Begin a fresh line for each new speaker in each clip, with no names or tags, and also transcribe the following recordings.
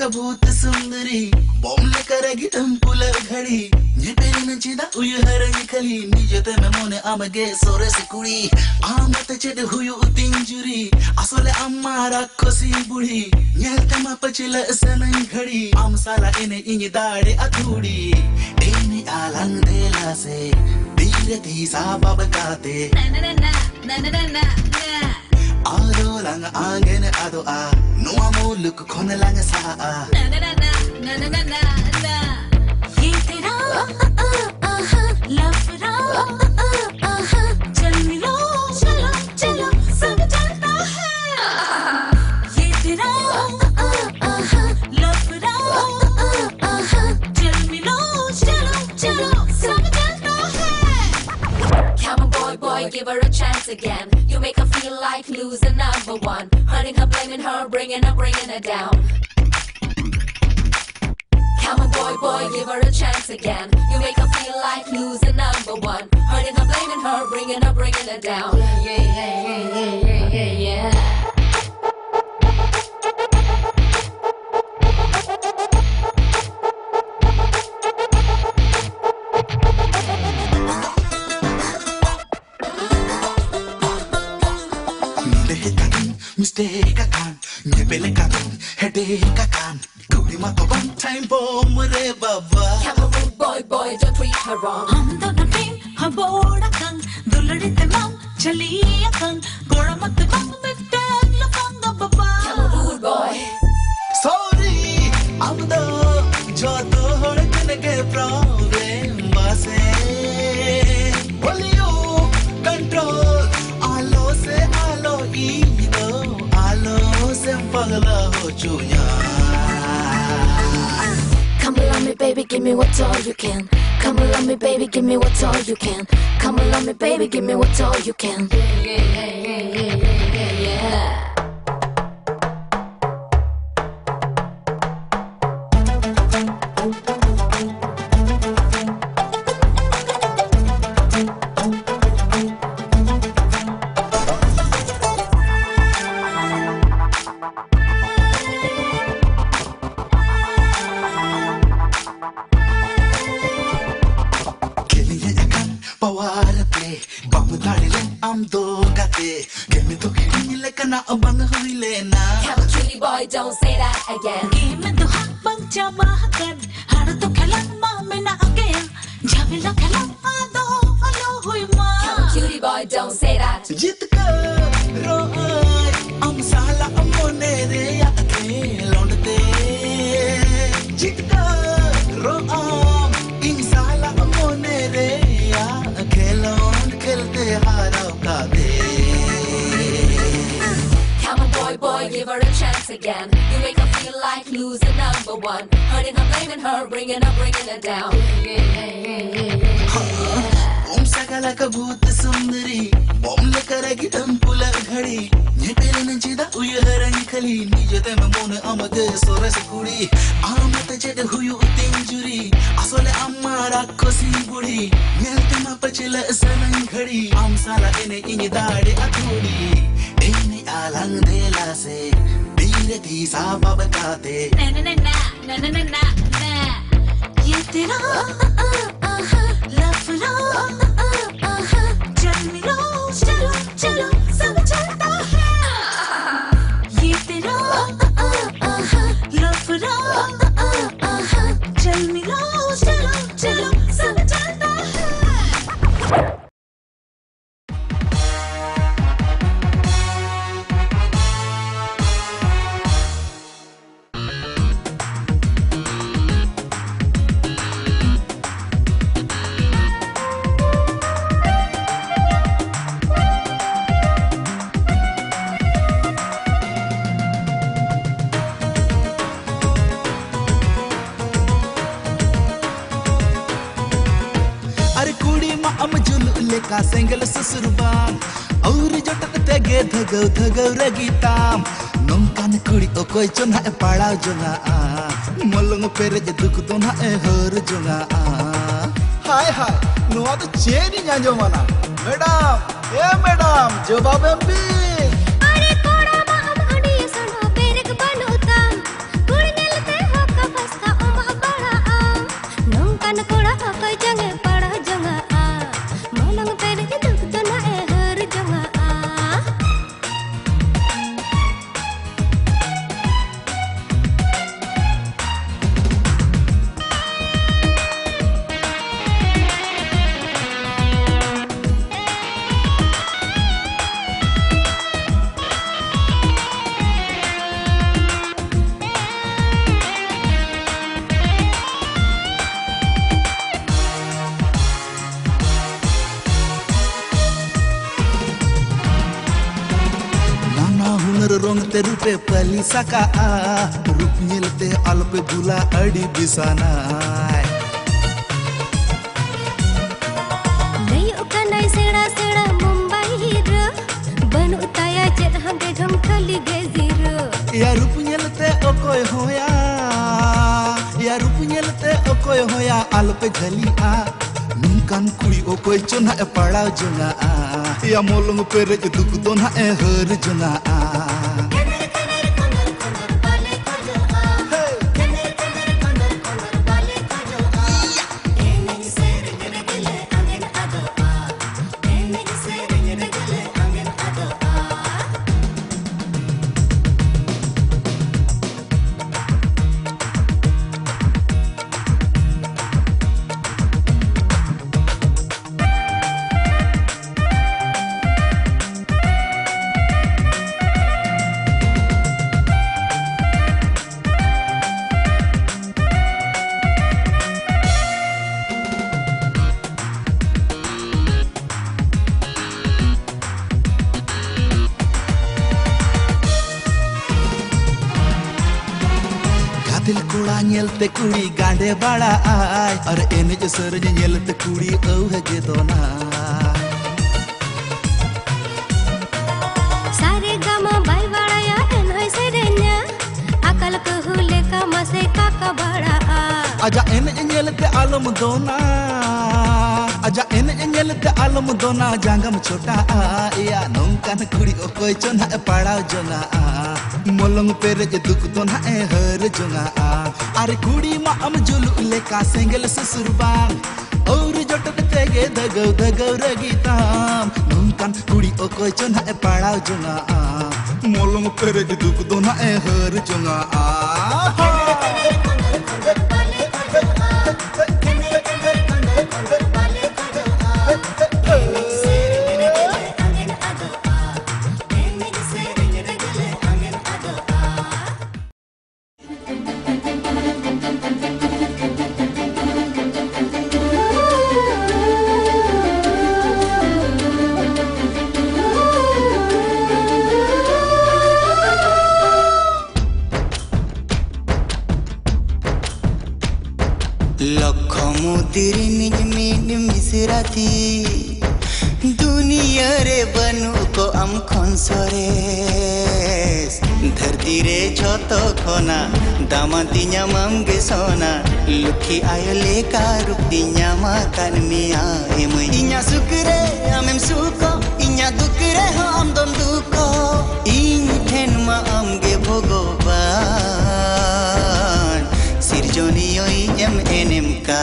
भूत सुंदरी बॉम्बले करेगी टम्पुलर घड़ी पेरी नचिदा उयहरगी खली निजते में मोने आमगे सोरे सिकुड़ी आमते चेड हुयु तिंजुरी असले अम्मारा कोसी बुढ़ी न्यलते मा पचिला सनई घड़ी आम साला इने इनी दाड़े अधूड़ी इनी आलंग देला से धीरे धीसा बाबकाते आरो lang angene ado a no amo look khone lang sa a
ये तेरा लफड़ा चल मिलो चलो चलो सब चलता है ये तेरा लफड़ा चल मिलो चलो चलो सब चलता है
Come on boy, give her a chance again. You make her feel like losing number one. Hurting her, blaming her, bringing her down. Come on boy, give her a chance again. You make her feel like losing number one. Hurting her, blaming her, bringing her down. Yeah.
Mistake akan, nyebele kan, headache akan. Kuri ma to one time bomb re baba.
Come on boy, don't treat her wrong.
हम दोनों team हम board अकंग दुलड़ी तमाम चली अकंग गोड़ा मत बंग मिट्टे लफंग बाबा
Come on rude boy.
Sorry, I'm the jo to hodne ke problem base. Only you control. Alo se alo ido, alo se pagla ho chuya.
Come along me baby, give me what's all you can. Come along me baby, give me what's all you can. Come along me baby, give me what's all you can. Yeah.
I'm do gate, give me to kill like an abang huilena.
Come on cutie boy, don't say that again.
Game तो हम बंग जावा कर हर तो खेला माँ में ना गया जाविला खेला आदो अलो हुई माँ
Come on cutie boy, don't say that.
Jit kar roy, am sala amone re ya khelonde. Jit kar roy, in sala amone re ya khelon khelte hara ka de.
Come on boy, give her a chance again. You make her feel like losing number one. Hurting her, blaming her, bringing her down.
Om sagala ka bhoot sundari, bomble karegi tempular ghadi. Ye pere nachida uyharagi khali, nijate mein mon amage sore sikudi. Aamate chede huyu tinjuri, asole ammara kosi budi. Melte ma pachila sanai ghadi, am sala ine ini daade athudi. Ini alang dela se, धीरे धीसा बाबकाते.
ना ये तेरा लफड़ा चल मिलो चलो चलो सब चलता है ये तेरा लफड़ा चल मिलो चलो चलो सब चलता है
का सेंगल ससुरबान और जटक तेगे धगौ धगौ रगीताम नोंकान कुड़ी ओकोय चोना ए पाड़ाव जोंगा मलंग पेरे जे दुख तो ना ए हर जोंगा हाय हाय नुआ तो चेनी ᱧᱟᱧᱚ माना मैडम जवाब एमपी
अरे कोड़ा मा हम अडी सनो पेरक बनोताम गुड़ नेलते कोड़ा अकय जंगे पड़ा जंगा आ मोलंग पेरे दुख तो ना ए हर जंगा आ
rong te rupe pali saka rup nyelte alpe gula adi bisana
layu kanai sera sera mumbai hero banu taya chet hange gham khali geziro
ya rup nyelte okoy hoya alpe ghali a nungkan kuri okoy chona e pada jonga ya molong pere duk don ha e har jonga दिल कोड़ा नयलते कुड़ी गांडे बड़ा आय और एनेज सरज नयलते कुड़ी औहगे दोना
सारे gamma by बड़ा या एनय सेरेन्या अकल कहूले का मसे काका बड़ा आ
आजा एनेज नयलते आलम दोना आजा एनेज नयलते आलम दोना जांगम छोटा आ या नोंकान कुड़ी ओकोय चोना पड़ाव जोना मोलंग पेरे दुख तो ना ए हर जोंगा अरे कुड़ी मा अम जुलु लेका सेंगल ससुरबान और जटक तेगे दगौ दगौ रगीताम नोंकान कुड़ी ओकोय चोना ए पड़ाव जोंगा मोलंग पेरे दुख तो ना ए हर जोंगा
तेरी निज में मिसरा थी दुनिया रे बनू को आम खनसरे धरती रे छोतो खोना दामाती ᱧᱟᱢᱟᱢ गे सोना लुखी आयो लेका रुपी ᱧᱟᱢᱟ kan मिया एमय इnya सुकरे आमेम सुको इnya दुकरे हो आम दोम दुको इन ठेन मा आम गे भगवान सिरजोनियो एम एनएम का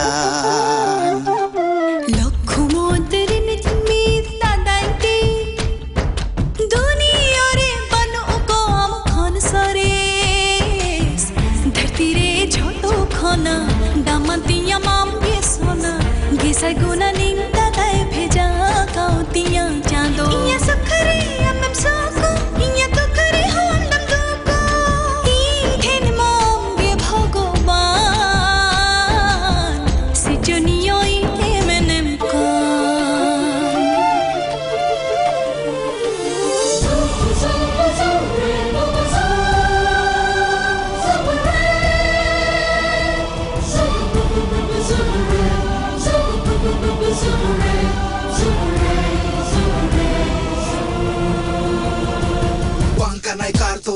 Saguna ninda dai bheja kautiya chando inya sukhare amam soko inya tukare hom dam doko ithen mom ge bhagwan sijoniyo emenem ko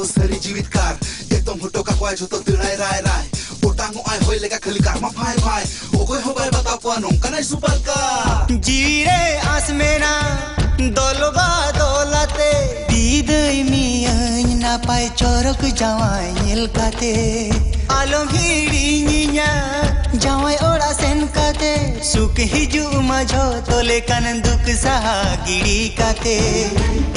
सरी जीवित कार एकदम होटो का कोई जो तो दिलाई राय राय ओटांगो आय होय लेगा खली कार मा फाय फाय ओकोय हो गए बता पानो कनाय सुपर का
जीरे आस मेरा दोलबा दोलाते दीदई मियां ना पाए चोरक जावाय नेल काते alom hirinya jawai ora sen kate suk hiju majo tole kan duk saha giri kate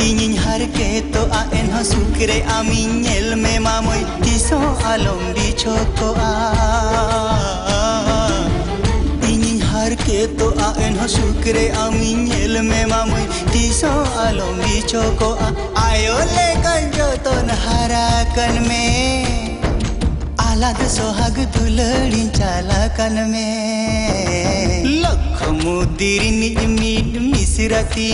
iniñ har ke to a en ho sukre ami nyel me mamoy tiso alom bicho ko a iniñ har ke to a en ho sukre ami nyel me mamoy tiso alom bicho ko a ayo le kan joton harakan me आलाद सोहाग दुलड़ी चालाकन में लख मुदिर निज meet मिसरती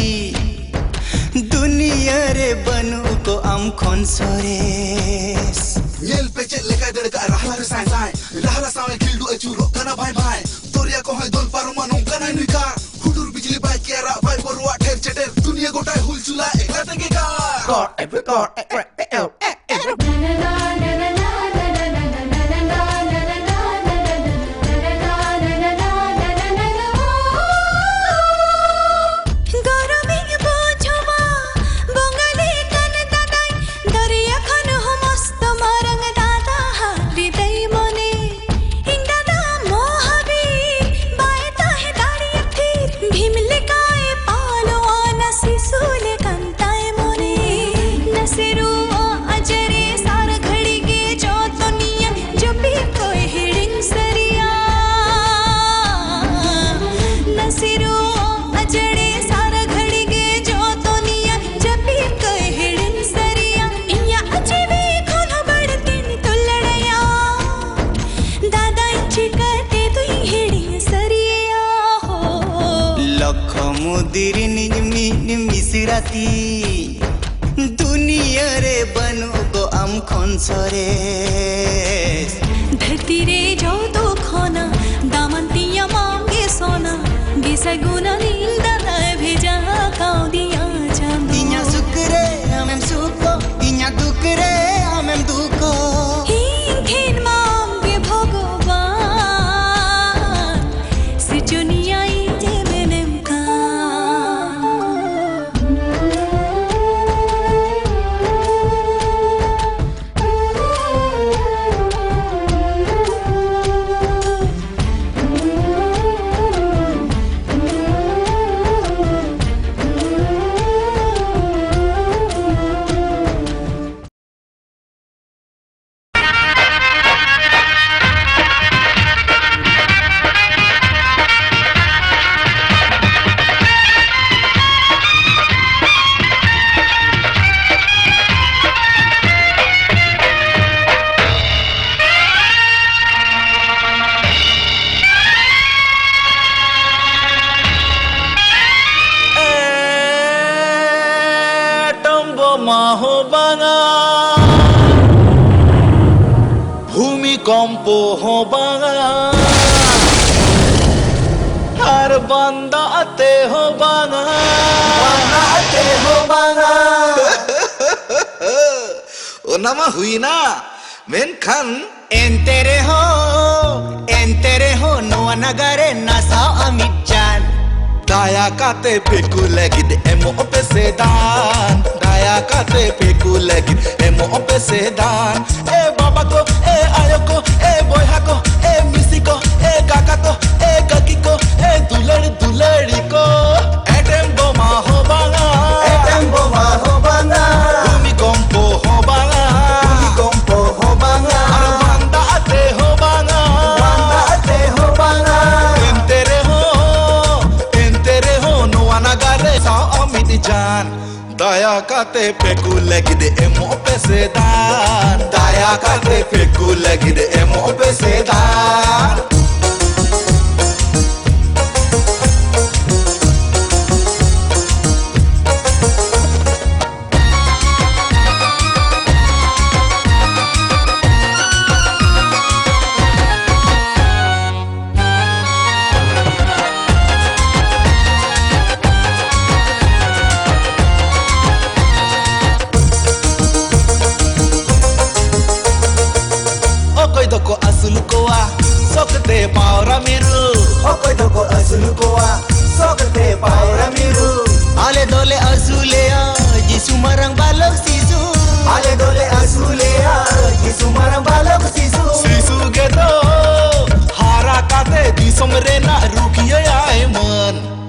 दुनिया रे बनू को आम खन Soros
Nyel pece leka derka rahla re sai sai lahla sawe kildu achuro kana bhai bhai toria ko hoy dol paru manung kana nuika hudur bijli bai kera bai borwa ther cheter duniya gotai hulchula ekla tege ka god every god
मुदिर निज meet मिसराती दुनिया रे बनू को आम खन Soros
धरती रे जो तो खाना दामंतिया मांगे सोना बिसा गुना नील दादा भेजा काउ दिया चांदो
इन्या सुकरे आमेम सुको इन्या दुकरे आमेम दुको
हिंखेन मांगे भगवान सिचुनिया इजे बेनेम का
ভূমিকম্প হবাঙা আর বান্দাতে হবাঙা ওনা মা হুই না মেনখান
एंतेरे हो नोआ नगरे नसा अमित जान
daya kate peku legid emo ope sedan daya kate peku legid emo ope sedan baba ko ayoko boy hako misiko kaka ko kaki ko dulari ko atom bomb ho banga bhumikompo ho banga ar banda ate ho banga entere ho noa nagare sa amit jan daya kate peku legid emo ope sedan daya kate peku legid emo ope sedan sokte paura miru
ओकोय दको असुल कोआ सोकते पावरा मिरु आले दोले असुलेया जिसु मरंग बालक सिसु आले दोले असुलेया जिसु मरंग बालक Sissu
sisu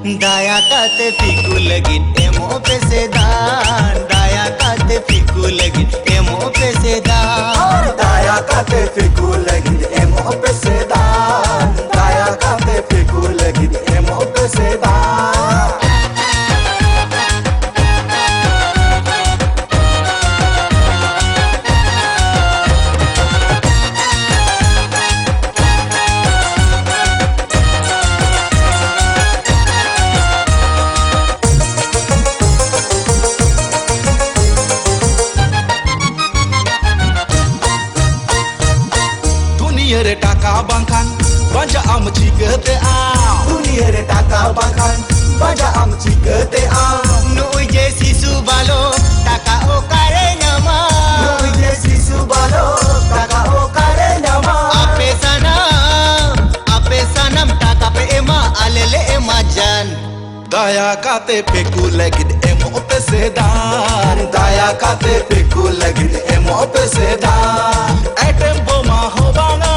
Daya kate fiku lagin emo pesedan Daya kate fiku lagin emo pesedan
Daya kate fiku lagin emo pesedan Daya kate fiku lagin emo pesedan
Re taka bangkan banja am chigate am
Dunia re taka bangkan banja am chigate am
Noi je sisu balo taka o kare nama
Noi je sisu balo taka o kare nama
Ape sanam taka pe ema alele ema jan
Daya kate fiku lagin emo pesedan
Daya kate fiku lagin emo pesedan
Atom bomba hobana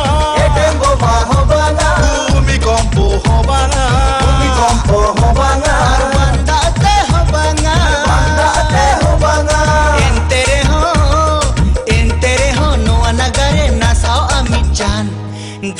Etembo mahobana
Bhumikampo hobana
Bhumikampo hobana
Banda te hobanga
Banda te hobana
Entere ho no anagare na sao amichan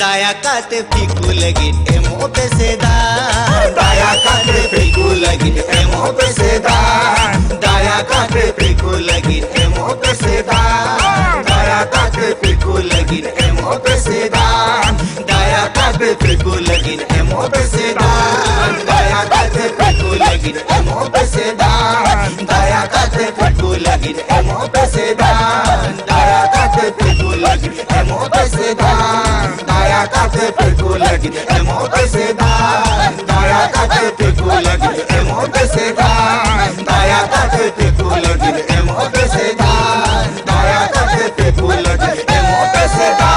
Daya kate fiku lagin emo pesedan
Daya kate fiku lagin emo pesedan
Daya kate fiku lagin emo pesedan
Daya kate fiku lagin emo pesedan
Daya kate fiku lagin emo pesedan
Daya kate fiku lagin emo pesedan Daya kate fiku lagin emo pesedan Daya kate fiku lagin emo pesedan Daya kate fiku lagin emo pesedan Daya kate fiku lagin emo pesedan Daya kate fiku lagin emo pesedan Daya kate fiku lagin emo pesedan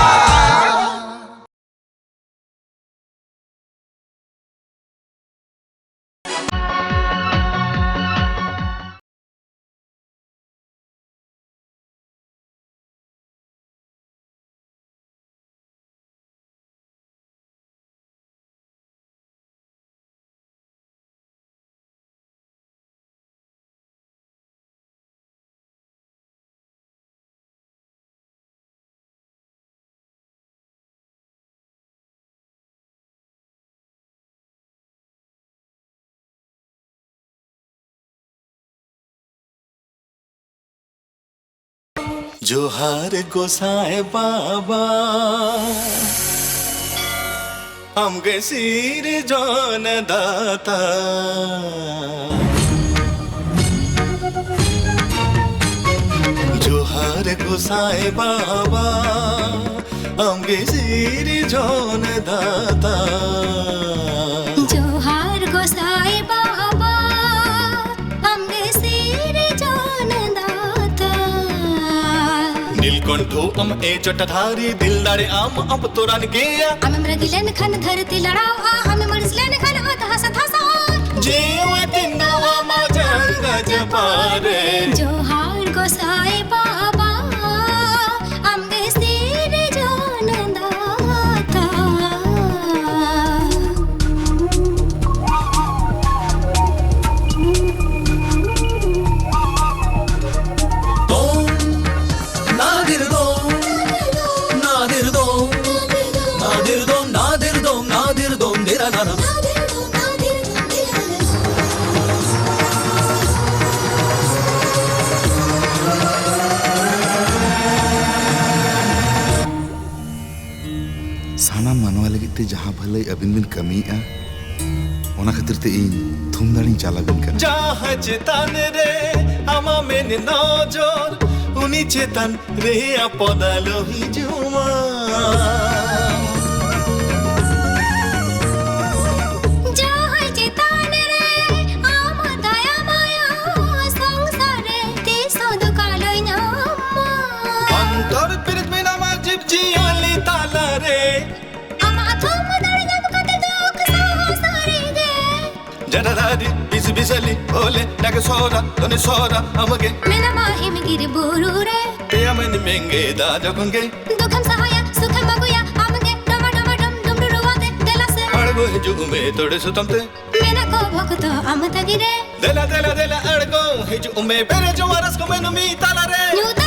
जोहार गोसाए बाबा हमके सिर जान दाता जोहार गोसाए बाबा हमके सिर जान दाता
जोहार गोसाई बाबा हमगे सिर जान दाता
नीलकंठो हम ए जटाधारी दिलदारे आम अब तोरान गेया
हम मृगिलन खन धरती लड़ाओ हम मरसलन खन हाथ हसत हसा
जीव तिन्नवा मजंग जपारे
जोहार गोसाई बाबा हमगे सिर जान दाता
साना मानवा लगित ते जहाँ भले अबिन बिन कमी आ ओना खातिर ते इन थुम दाड़ी चाला बिन कर
जहाँ चेतन रे आमा मेन नजर उनी चेतन रे अपदालो हिजुमा
जहाँ चेतन रे आम दया माया संसारे ते सोदु कालोय नामा
अंतर पिरत में नामा जिप जियाली ताला रे
आमा थम दड़ जब कते दुख सासरे गे
जटाधारी बिस बिसली ओले नगे सोरा तोने सोरा अमगे
मेना माहिम गिर बोरू रे
ते अमन मेंगे दा जगंगे
दुखम सहाया सुखम मगुया आमगे डम डम डम डम रुवा दे देला से
अड़बो जुमे तोड़े सुतमते
मेना को वक्त am tagire
Dela, dela, dela, ergo, hiju ume, bere jo aras ko menu mi talare.
nyuta